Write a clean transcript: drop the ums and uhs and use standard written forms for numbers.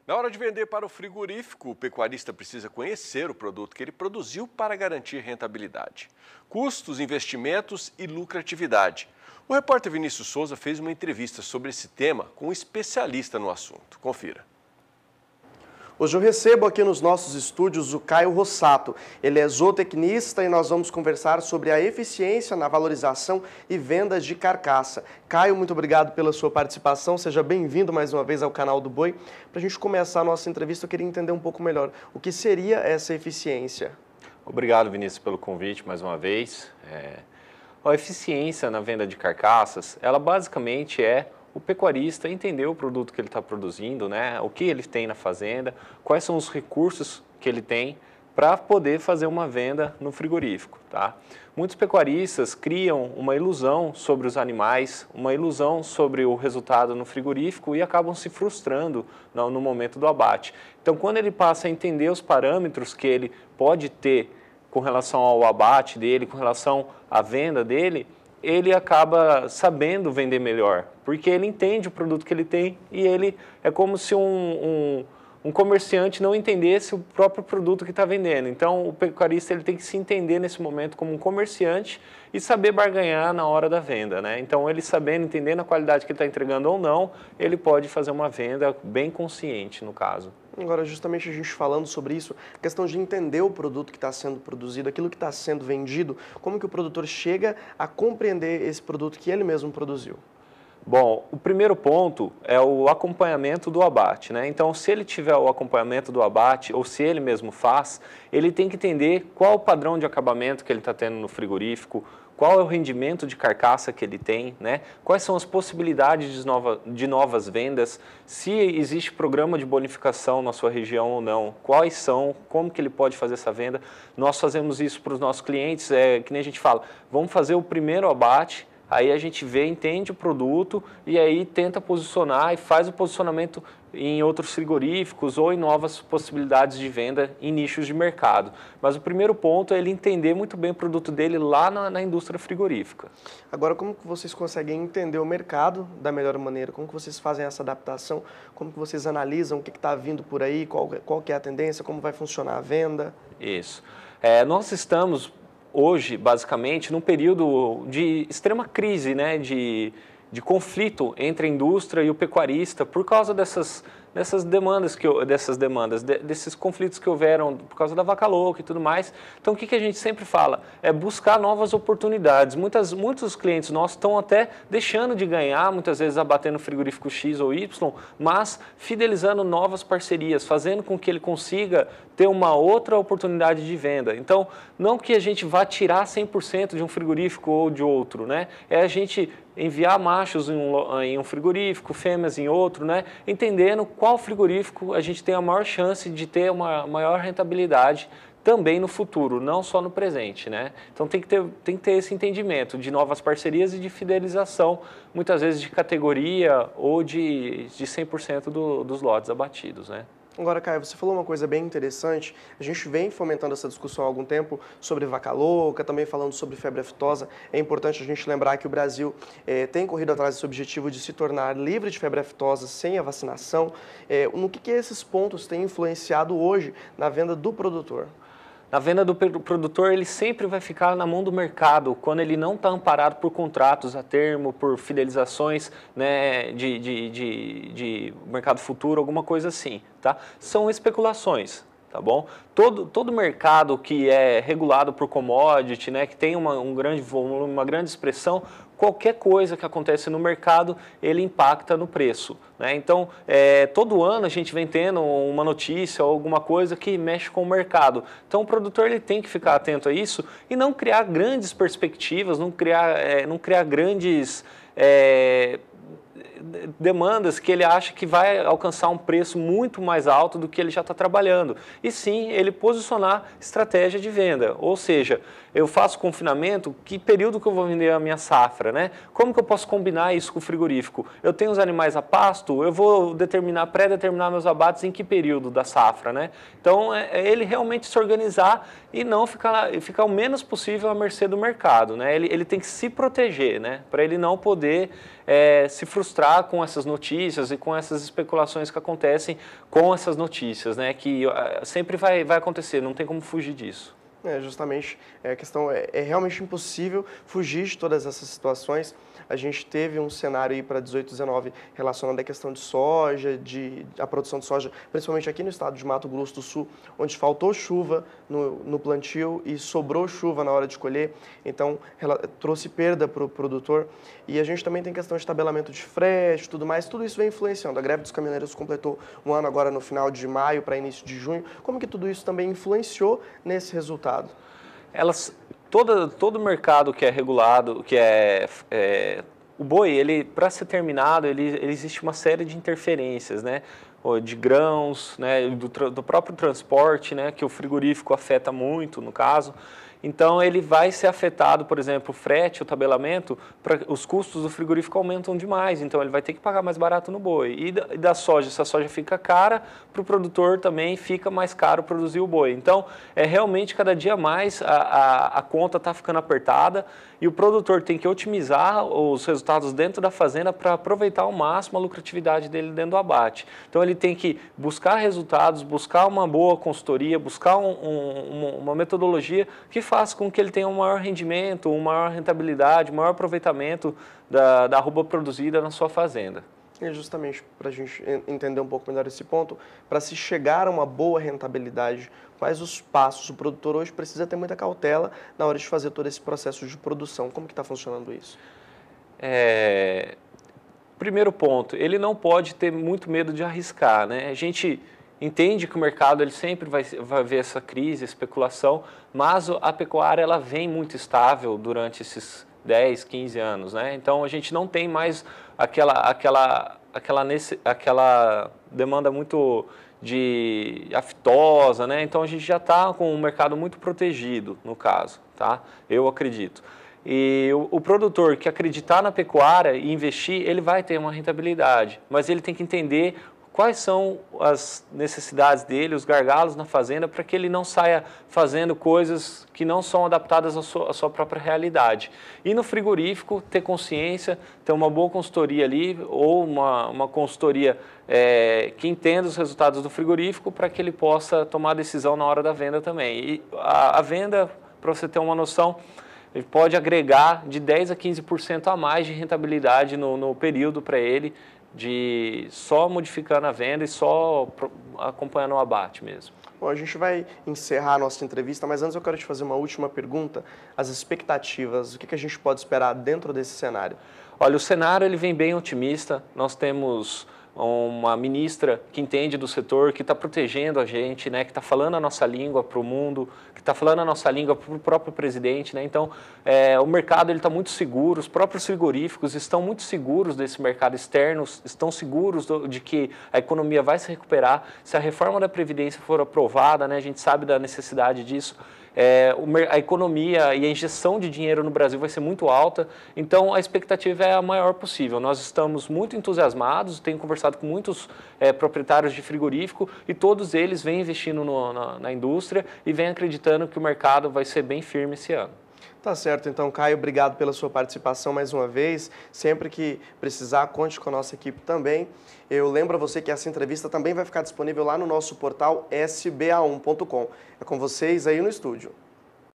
Na hora de vender para o frigorífico, o pecuarista precisa conhecer o produto que ele produziu para garantir rentabilidade, custos, investimentos e lucratividade. O repórter Vinícius Souza fez uma entrevista sobre esse tema com um especialista no assunto. Confira. Hoje eu recebo aqui nos nossos estúdios o Caio Rossato. Ele é zootecnista e nós vamos conversar sobre a eficiência na valorização e vendas de carcaça. Caio, muito obrigado pela sua participação. Seja bem-vindo mais uma vez ao canal do Boi. Para a gente começar a nossa entrevista, eu queria entender um pouco melhor o que seria essa eficiência. Obrigado, Vinícius, pelo convite mais uma vez. A eficiência na venda de carcaças, ela basicamente é o pecuarista entender o produto que ele está produzindo, né? O que ele tem na fazenda, quais são os recursos que ele tem para poder fazer uma venda no frigorífico, tá? Muitos pecuaristas criam uma ilusão sobre os animais, uma ilusão sobre o resultado no frigorífico e acabam se frustrando no momento do abate. Então, quando ele passa a entender os parâmetros que ele pode ter com relação ao abate dele, com relação à venda dele, ele acaba sabendo vender melhor, porque ele entende o produto que ele tem e ele é como se um comerciante não entendesse o próprio produto que está vendendo. Então, o pecuarista ele tem que se entender nesse momento como um comerciante e saber barganhar na hora da venda, né? Então, ele sabendo, entendendo a qualidade que ele está entregando ou não, ele pode fazer uma venda bem consciente, no caso. Agora, justamente a gente falando sobre isso, a questão de entender o produto que está sendo produzido, aquilo que está sendo vendido, como que o produtor chega a compreender esse produto que ele mesmo produziu? Bom, o primeiro ponto é o acompanhamento do abate, né? Então, se ele tiver o acompanhamento do abate, ou se ele mesmo faz, ele tem que entender qual o padrão de acabamento que ele está tendo no frigorífico, qual é o rendimento de carcaça que ele tem, né? Quais são as possibilidades de novas vendas, se existe programa de bonificação na sua região ou não, quais são, como que ele pode fazer essa venda. Nós fazemos isso para os nossos clientes, que nem a gente fala, vamos fazer o primeiro abate, aí a gente vê, entende o produto e aí tenta posicionar e faz o posicionamento em outros frigoríficos ou em novas possibilidades de venda em nichos de mercado. Mas o primeiro ponto é ele entender muito bem o produto dele lá na indústria frigorífica. Agora, como que vocês conseguem entender o mercado da melhor maneira? Como que vocês fazem essa adaptação? Como que vocês analisam o que está vindo por aí? Qual que é a tendência? Como vai funcionar a venda? Isso. Nós estamos hoje, basicamente, num período de extrema crise, né, de conflito entre a indústria e o pecuarista por causa desses conflitos que houveram por causa da vaca louca e tudo mais. Então, o que a gente sempre fala? É buscar novas oportunidades. Muitos clientes nossos estão até deixando de ganhar, muitas vezes abatendo frigorífico X ou Y, mas fidelizando novas parcerias, fazendo com que ele consiga ter uma outra oportunidade de venda. Então, não que a gente vá tirar 100% de um frigorífico ou de outro, né? É a gente enviar machos em um frigorífico, fêmeas em outro, né? Entendendo qual frigorífico a gente tem a maior chance de ter uma maior rentabilidade também no futuro, não só no presente, né? Então tem que ter esse entendimento de novas parcerias e de fidelização, muitas vezes de categoria ou de 100% dos lotes abatidos, né? Agora, Caio, você falou uma coisa bem interessante. A gente vem fomentando essa discussão há algum tempo sobre vaca louca, também falando sobre febre aftosa. É importante a gente lembrar que o Brasil tem corrido atrás desse objetivo de se tornar livre de febre aftosa sem a vacinação. No que esses pontos têm influenciado hoje na venda do produtor? Na venda do produtor, ele sempre vai ficar na mão do mercado, quando ele não está amparado por contratos a termo, por fidelizações, né, de mercado futuro, alguma coisa assim, tá? São especulações, tá bom? Todo mercado que é regulado por commodity, né, que tem um grande volume, uma grande expressão, qualquer coisa que acontece no mercado, ele impacta no preço, né? Então, todo ano a gente vem tendo uma notícia ou alguma coisa que mexe com o mercado. Então, o produtor ele tem que ficar atento a isso e não criar grandes perspectivas, não criar grandes demandas que ele acha que vai alcançar um preço muito mais alto do que ele já está trabalhando. E sim, ele posicionar estratégia de venda. Ou seja, eu faço confinamento, que período que eu vou vender a minha safra, né? Como que eu posso combinar isso com o frigorífico? Eu tenho os animais a pasto, eu vou pré-determinar meus abates em que período da safra, né? Então, é ele realmente se organizar e não ficar o menos possível à mercê do mercado, né? Ele tem que se proteger, né? Para ele não poder se frustrar brincar com essas notícias e com essas especulações que acontecem com essas notícias, né? Que sempre vai acontecer, não tem como fugir disso. Justamente, a questão é realmente impossível fugir de todas essas situações. A gente teve um cenário aí para 18, 19 relacionado à questão de soja, a produção de soja, principalmente aqui no estado de Mato Grosso do Sul, onde faltou chuva no plantio e sobrou chuva na hora de colher, então trouxe perda para o produtor. E a gente também tem questão de tabelamento de frete e tudo mais, tudo isso vem influenciando. A greve dos caminhoneiros completou um ano agora no final de maio para início de junho. Como que tudo isso também influenciou nesse resultado? Todo mercado que é regulado, o boi, ele para ser terminado, ele existe uma série de interferências, né? De grãos, né? Do próprio transporte, né? Que o frigorífico afeta muito, no caso. Então, ele vai ser afetado, por exemplo, o frete, o tabelamento, os custos do frigorífico aumentam demais, então ele vai ter que pagar mais barato no boi. E da soja, se a soja fica cara, para o produtor também fica mais caro produzir o boi. Então, realmente, cada dia mais a conta está ficando apertada e o produtor tem que otimizar os resultados dentro da fazenda para aproveitar ao máximo a lucratividade dele dentro do abate. Então, ele tem que buscar resultados, buscar uma boa consultoria, buscar uma metodologia que faça com que ele tenha um maior rendimento, uma maior rentabilidade, um maior aproveitamento da arroba produzida na sua fazenda. E justamente para a gente entender um pouco melhor esse ponto, para se chegar a uma boa rentabilidade, quais os passos? O produtor hoje precisa ter muita cautela na hora de fazer todo esse processo de produção. Como que está funcionando isso? Primeiro ponto, ele não pode ter muito medo de arriscar, né? A gente entende que o mercado ele sempre vai ver essa crise, especulação, mas a pecuária ela vem muito estável durante esses 10, 15 anos, né? Então a gente não tem mais aquela demanda muito de aftosa, né? Então a gente já está com um mercado muito protegido, no caso, tá? Eu acredito. E o produtor que acreditar na pecuária e investir, ele vai ter uma rentabilidade, mas ele tem que entender quais são as necessidades dele, os gargalos na fazenda, para que ele não saia fazendo coisas que não são adaptadas à sua própria realidade. E no frigorífico, ter consciência, ter uma boa consultoria ali, ou uma consultoria que entenda os resultados do frigorífico, para que ele possa tomar a decisão na hora da venda também. E a venda, para você ter uma noção, ele pode agregar de 10% a 15% a mais de rentabilidade no período para ele, de só modificando a venda e só acompanhando o abate mesmo. Bom, a gente vai encerrar a nossa entrevista, mas antes eu quero te fazer uma última pergunta. As expectativas, o que a gente pode esperar dentro desse cenário? Olha, o cenário ele vem bem otimista. Nós temos uma ministra que entende do setor, que está protegendo a gente, né, que está falando a nossa língua para o mundo, que está falando a nossa língua para o próprio presidente, né? Então, o mercado está muito seguro, os próprios frigoríficos estão muito seguros desse mercado externo, estão seguros de que a economia vai se recuperar. Se a reforma da Previdência for aprovada, né, a gente sabe da necessidade disso, a economia e a injeção de dinheiro no Brasil vai ser muito alta, então a expectativa é a maior possível. Nós estamos muito entusiasmados, tenho conversado com muitos proprietários de frigorífico e todos eles vêm investindo na indústria e vêm acreditando que o mercado vai ser bem firme esse ano. Tá certo, então, Caio, obrigado pela sua participação mais uma vez. Sempre que precisar, conte com a nossa equipe também. Eu lembro a você que essa entrevista também vai ficar disponível lá no nosso portal sba1.com. É com vocês aí no estúdio.